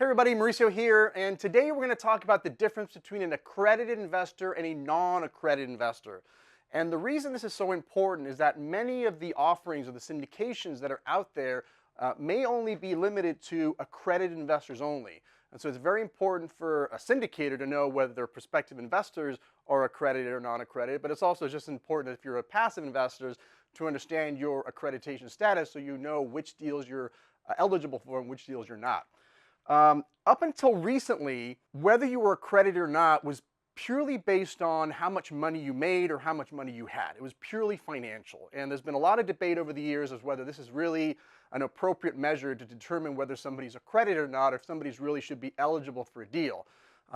Hey everybody, Mauricio here, and today we're going to talk about the difference between an accredited investor and a non-accredited investor. And the reason this is so important is that many of the offerings or the syndications that are out there may only be limited to accredited investors only. And so it's very important for a syndicator to know whether their prospective investors are accredited or non-accredited, but it's also just important if you're a passive investor to understand your accreditation status so you know which deals you're eligible for and which deals you're not. Up until recently, whether you were accredited or not was purely based on how much money you made or how much money you had. It was purely financial. And there's been a lot of debate over the years as whether this is really an appropriate measure to determine whether somebody's accredited or not, or if somebody's really should be eligible for a deal.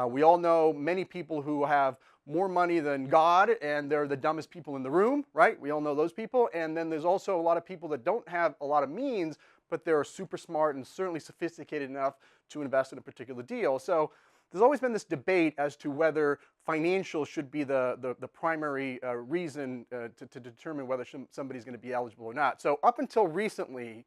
We all know many people who have more money than God, and they're the dumbest people in the room, right? We all know those people. And then there's also a lot of people that don't have a lot of means, but they're super smart and certainly sophisticated enough to invest in a particular deal. So there's always been this debate as to whether financial should be the primary reason to determine whether somebody's going to be eligible or not. So up until recently,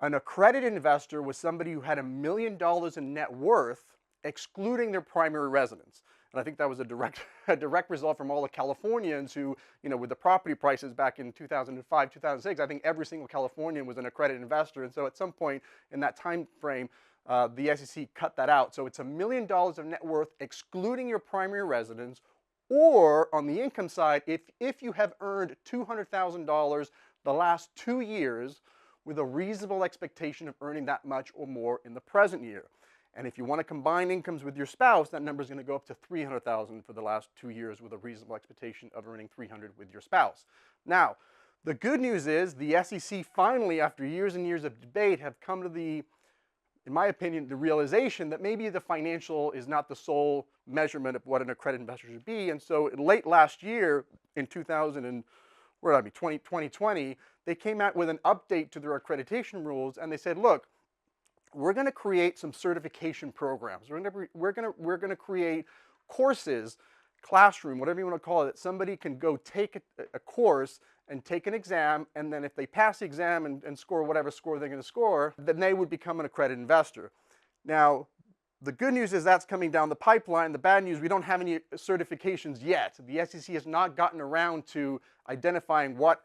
an accredited investor was somebody who had $1 million in net worth, excluding their primary residence. And I think that was a direct result from all the Californians who, with the property prices back in 2005, 2006, I think every single Californian was an accredited investor. And so at some point in that time frame, the SEC cut that out. So it's $1 million of net worth excluding your primary residence, or on the income side, if you have earned $200,000 the last 2 years with a reasonable expectation of earning that much or more in the present year. And if you want to combine incomes with your spouse, that number is going to go up to $300,000 for the last 2 years with a reasonable expectation of earning $300,000 with your spouse. Now, the good news is the SEC finally, after years and years of debate, have come to the, in my opinion, the realization that maybe the financial is not the sole measurement of what an accredited investor should be. And so late last year, in 2020, they came out with an update to their accreditation rules, and they said, look, we're going to create some certification programs. We're going to create courses, classroom, whatever you want to call it, that somebody can go take a course and take an exam, and then if they pass the exam and score whatever score they're going to score, then they would become an accredited investor. Now, the good news is that's coming down the pipeline. The bad news, we don't have any certifications yet. The SEC has not gotten around to identifying what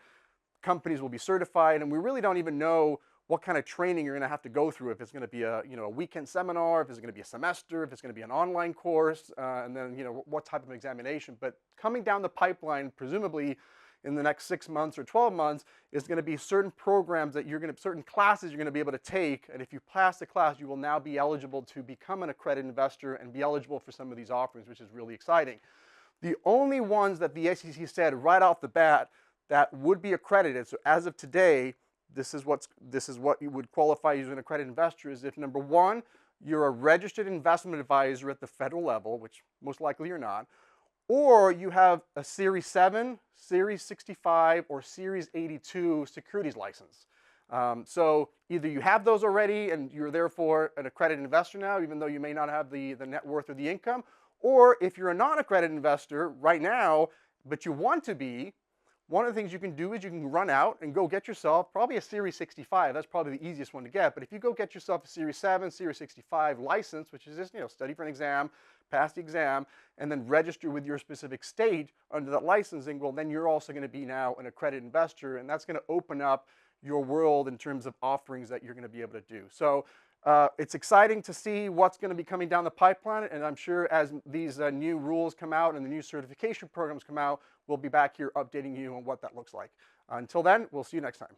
companies will be certified, and we really don't even know what kind of training you're going to have to go through, if it's going to be a weekend seminar, if it's going to be a semester, if it's going to be an online course, and then what type of examination. But coming down the pipeline, presumably in the next 6 months or 12 months, is going to be certain programs that certain classes you're going to be able to take, and if you pass the class, you will now be eligible to become an accredited investor and be eligible for some of these offerings, which is really exciting. The only ones that the SEC said right off the bat that would be accredited, so as of today, this is what you would qualify as an accredited investor, is if, number one, you're a registered investment advisor at the federal level, which most likely you're not, or you have a Series 7, Series 65, or Series 82 securities license. So either you have those already and you're therefore an accredited investor now, even though you may not have the net worth or the income, or if you're a non-accredited investor right now, but you want to be, one of the things you can do is you can run out and go get yourself probably a Series 65. That's probably the easiest one to get. But if you go get yourself a Series 7, Series 65 license, which is just study for an exam, pass the exam, and then register with your specific state under that licensing, well, then you're also going to be now an accredited investor, and that's going to open up your world in terms of offerings that you're going to be able to do. So it's exciting to see what's going to be coming down the pipeline, and I'm sure as these new rules come out and the new certification programs come out, we'll be back here updating you on what that looks like. Until then, we'll see you next time.